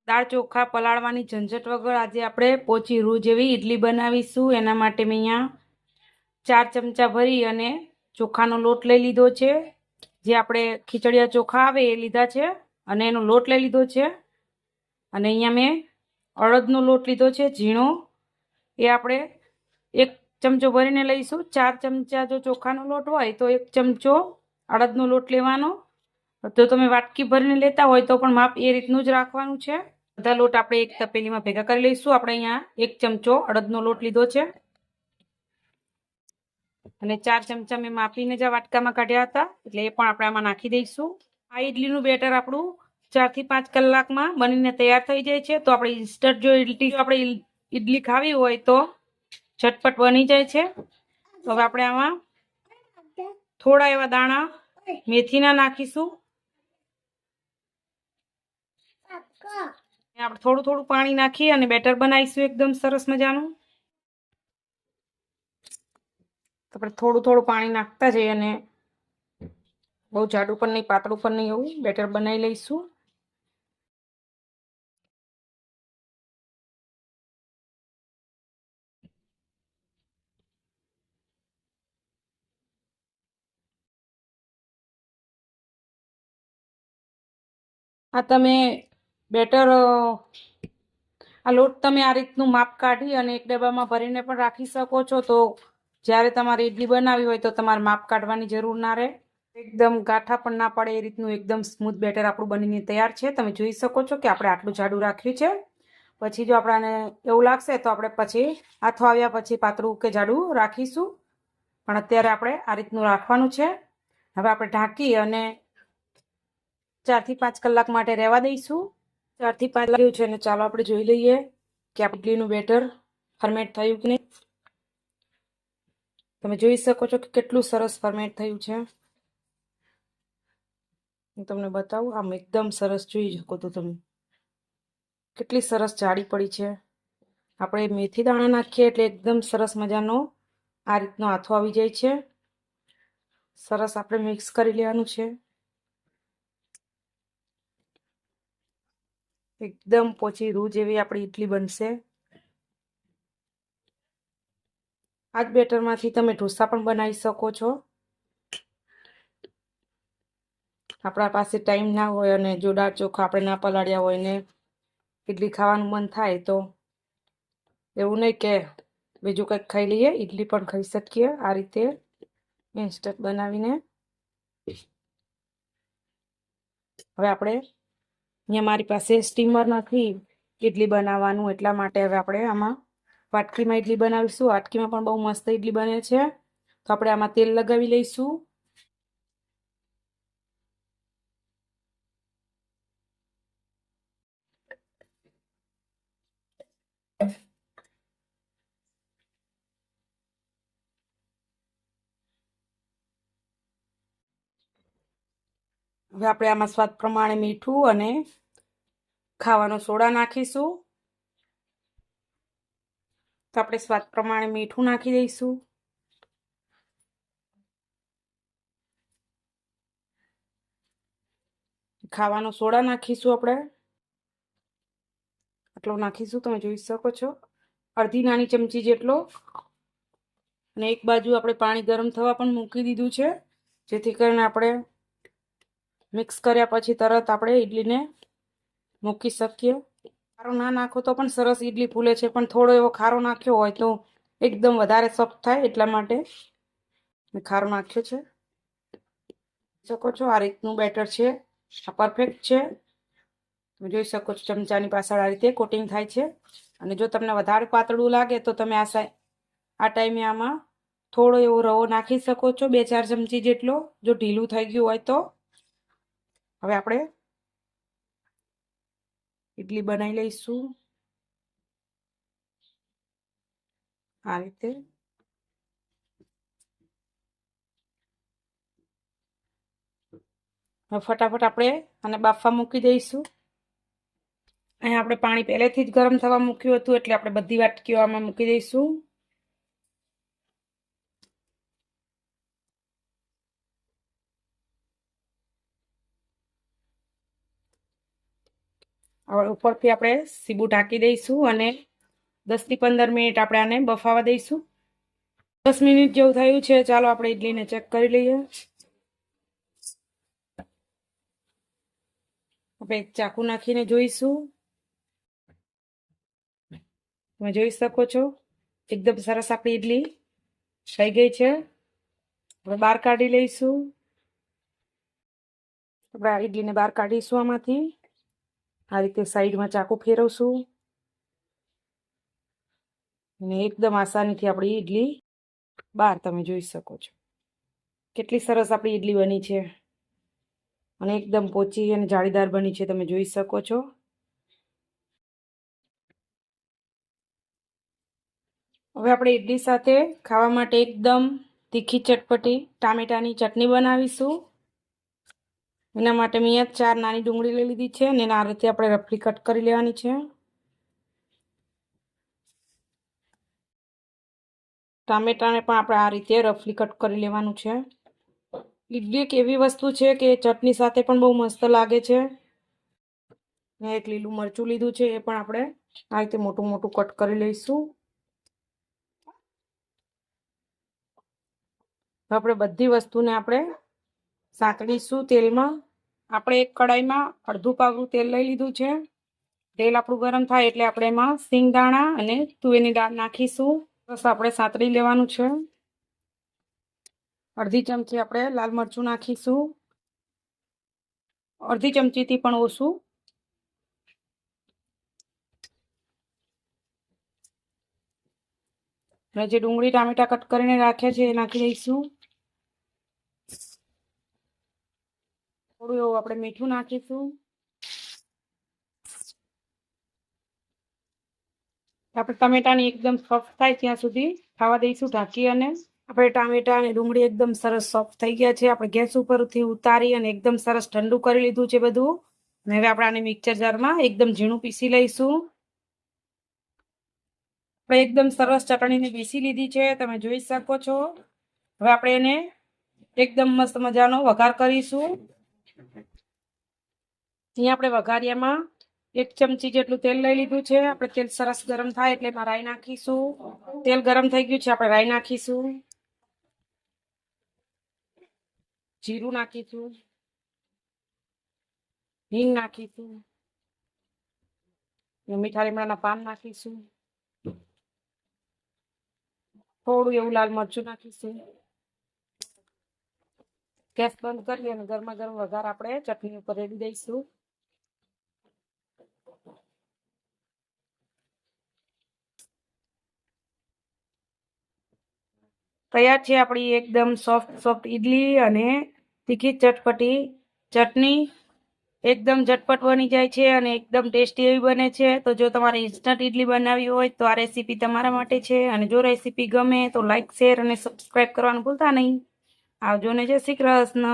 દાળ ચોખા પલાળવાની ઝંઝટ વગર આજે આપણે પોચી રૂ જેવી ઈડલી બનાવીશું। એના માટે મેં અહીંયા 4 ચમચા ભરી અને ચોખાનો લોટ લઈ લીધો છે। જે આપણે ખીચડિયા ચોખા આવે એ લીધા છે અને એનો લોટ લઈ લીધો છે। અને અહીંયા મેં અડદનો લોટ લીધો છે ઝીણો, એ આપણે 1 ચમચો ભરીને લઈશું। 4 ચમચા જો ચોખાનો લોટ હોય તો 1 ચમચો અડદનો લોટ લેવાનો। તો તમે વાટકી ભરીને લેતા હોય તો પણ માપ એ રીતનું જ રાખવાનું છે। બધા લોટ આપણે એક તપેલીમાં ભેગા કરી લઈશું। આપણે અહીંયા 1 ચમચો અડદનો લોટ લીધો છે અને 4 ચમચા મેં માપીને જ વાટકામાં કાઢ્યા હતા, એટલે એ પણ આપણે આમાં નાખી દઈશું। આ ઈડલીનું બેટર આપણું 4 થી 5 કલાકમાં બનીને તૈયાર થઈ જાય છે। તો આપણે ઇન્સ્ટન્ટ જો આપણે ઈડલી ખાવી હોય તો ઝટપટ બની જાય છે। તો હવે આપણે આમાં થોડા એવા દાણા મેથીના નાખીશું। આપણે થોડું થોડું પાણી નાખી અને બેટર બનાવીશું એકદમ સરસ મજાનું। આપણે થોડું થોડું પાણી નાખતા જઈએ અને બહુ જાડું પણ નહીં પાતળું પણ નહીં એવું બેટર બનાવી લઈશું। આ તમે બેટર આ લોટ તમે આ રીતનું માપ કાઢી અને એક ડબ્બામાં ભરીને પણ રાખી શકો છો। તો જ્યારે તમારે ઈડલી બનાવી હોય તો તમારે માપ કાઢવાની જરૂર ના રહે। એકદમ ગાંઠા પણ ના પડે એ રીતનું એકદમ સ્મૂથ બેટર આપણું બનીને તૈયાર છે। તમે જોઈ શકો છો કે આપણે આટલું જાડું રાખ્યું છે। પછી જો આપણને એવું લાગશે તો આપણે પછી હાથો આવ્યા પછી પાતળું કે જાડું રાખીશું, પણ અત્યારે આપણે આ રીતનું રાખવાનું છે। હવે આપણે ઢાંકી અને 4 થી 5 કલાક માટે રહેવા દઈશું। 4 થી 5 લાગ્યું છે અને ચાલો આપણે જોઈ લઈએ કે આ ઈડલીનું બેટર ફર્મેન્ટ થયું કે નહીં। તમે જોઈ શકો છો કે કેટલું સરસ ફર્મેન્ટ થયું છે। હું તમને બતાવું, આમ એકદમ સરસ જોઈ શકો તો તમે કેટલી સરસ જાડી પડી છે। આપણે મેથી દાણા નાખીએ એટલે એકદમ સરસ મજાનો આ રીતનો હાથો આવી જાય છે। સરસ આપણે મિક્સ કરી લેવાનું છે। એકદમ પોચી રૂ જેવી આપણી ઈડલી બનશે। આ જ બેટરમાંથી તમે ઢોસા પણ બનાવી શકો છો। આપણા પાસે ટાઈમ ના હોય અને જો દાળ ચોખા આપણે ના પલાળ્યા હોય ને ઈડલી ખાવાનું મન થાય તો એવું નહીં કે બીજું કંઈક ખાઈ લઈએ, ઈડલી પણ ખાઈ શકીએ આ રીતે ઇન્સ્ટન્ટ બનાવીને। હવે આપણે અહીંયા મારી પાસે સ્ટીમર નથી ઈડલી બનાવવાનું, એટલા માટે હવે આપણે આમાં વાટકીમાં ઈડલી બનાવીશું। વાટકીમાં પણ બહુ મસ્ત ઈડલી બને છે। તો આપણે આમાં તેલ લગાવી લઈશું। હવે આપણે આમાં સ્વાદ પ્રમાણે મીઠું અને ખાવાનો સોડા નાખીશું। તો આપણે સ્વાદ પ્રમાણે મીઠું નાખી દઈશું। ખાવાનો સોડા નાખીશું આપણે આટલો નાખીશું, તમે જોઈ શકો છો અડધી નાની ચમચી જેટલો। અને એક બાજુ આપણે પાણી ગરમ થવા પણ મૂકી દીધું છે, જેથી કરીને આપણે મિક્સ કર્યા પછી તરત આપણે ઈડલીને મૂકી શકીએ। ખારો ના નાખો તો પણ સરસ ઈડલી ફૂલે છે, પણ થોડો એવો ખારો નાખ્યો હોય તો એકદમ વધારે સોફ્ટ થાય, એટલા માટે મેં ખારો નાખ્યો છે। શકો છો આ રીતનું બેટર છે, આ પરફેક્ટ છે। તમે જોઈ શકો છો ચમચાની પાછળ આ રીતે કોટિંગ થાય છે। અને જો તમને વધારે પાતળું લાગે તો તમે આ ટાઈમે આમાં થોડો એવો રવો નાખી શકો છો, 2-4 ચમચી જેટલો, જો ઢીલું થઈ ગયું હોય તો। હવે આપણે ઈડલી બનાવી લઈશું આ રીતે। હવે ફટાફટ આપણે આને બાફવા મૂકી દઈશું। અહીંયા આપણે પાણી પહેલેથી જ ગરમ થવા મૂક્યું હતું, એટલે આપણે બધી વાટકીઓ આમાં મૂકી દઈશું। હવે ઉપરથી આપણે સીબું ઢાંકી દઈશું અને 10 થી 15 મિનિટ આપણે આને બફાવા દઈશું. 10 મિનિટ જેવું થયું છે. ચાલો આપણે ઇડલીને ચેક કરી લઈએ. આપણે એક ચાકુ નાખીને જોઈશું. તમે જોઈ શકો છો એકદમ સરસ આપણી ઇડલી થઈ ગઈ છે. હવે બહાર કાઢી લઈશું. આપણે આ ઇડલીને બહાર કાઢીશું આમાંથી. આ રીતે સાઈડમાં ચાકુ ફેરવશું અને એકદમ આસાનીથી આપણી ઇડલી બહાર તમે જોઈ શકો છો. કેટલી સરસ આપણી ઇડલી બની છે અને એકદમ પોચી અને જાળીદાર બની છે. તમે જોઈ શકો છો. હવે આપણે ઇડલી સાથે ખાવા માટે એકદમ તીખી ચટપટી ટામેટાની ચટણી બનાવીશું. એના માટે મેં અહીંયા 4 નાની ડુંગળી લઈ લીધી છે અને આ રીતે આપણે રફલી કટ કરી લેવાની છે. ટામેટાને પણ આપણે આ રીતે રફલી કટ કરી લેવાનું છે. ઇડલી એક એવી વસ્તુ છે કે ચટણી સાથે પણ બહુ મસ્ત લાગે છે. મેં એક લીલું મરચું લીધું છે, એ પણ આપણે આ રીતે મોટું મોટું કટ કરી લઈશું. આપણે બધી વસ્તુને આપણે સાંતળીશું તેલમાં. આપણે એક કડાઈમાં અડધું પાવડું તેલ લઈ લીધું છે. તેલ આપણું ગરમ થાય એટલે આપણે એમાં સિંગદાણા અને તુવેરની દાળ નાખીશું. બસ આપણે સાંતળી લેવાનું છે. અડધી ચમચી આપણે લાલ મરચું નાખીશું. અડધી ચમચીથી પણ ઓછું. અને જે ડુંગળી ટામેટા કટ કરીને રાખ્યા છે એ નાખી દઈશું. થોડું એવું આપણે મીઠું નાખીશું. આપણે ટમેટાની એકદમ સોફ્ટ થાય ત્યાં સુધી ખાવા દઈશું ઢાંકી. અને આપણે ટામેટા અને ડુંગળી એકદમ સરસ સોફ્ટ થઈ ગયા છે. આપણે ગેસ ઉપરથી ઉતારી અને એકદમ સરસ ઠંડુ કરી લીધું છે બધું. અને હવે આપણે આને મિક્સર જારમાં એકદમ ઝીણું પીસી લઈશું. આપણે એકદમ સરસ ચટણીને પીસી લીધી છે, તમે જોઈ શકો છો. હવે આપણે એને એકદમ મસ્ત મજાનો વઘાર કરીશું. અહીંયા આપણે વઘારિયામાં 1 ચમચી જેટલું તેલ લઈ લીધું છે. આપણે તેલ સરસ ગરમ થાય એટલે એમાં રાઈ નાખીશું. તેલ ગરમ થઈ ગયું છે, આપણે રાઈ નાખીશું. જીરું નાખીશું. હિંગ નાખીશું. મીઠા લીમડાના પાન નાખીશું. થોડું એવું લાલ મરચું નાખીશું. ગેસ બંધ કરી અને ગરમા ગરમ વઘાર આપણે ચટણી ઉપર રેડી દઈશું. તૈયાર છે આપણી એકદમ સોફ્ટ ઇડલી અને તીખી ચટપટી ચટણી. એકદમ ઝટપટ બની જાય છે અને એકદમ ટેસ્ટી એવી બને છે. તો જો તમારે ઇન્સ્ટન્ટ ઇડલી બનાવવી હોય તો આ રેસીપી તમારા માટે છે. અને જો રેસીપી ગમે તો લાઈક, શેર અને સબસ્ક્રાઈબ કરવાનું ભૂલતા નહીં. આવજો ને જય શ્રી કૃષ્ણ.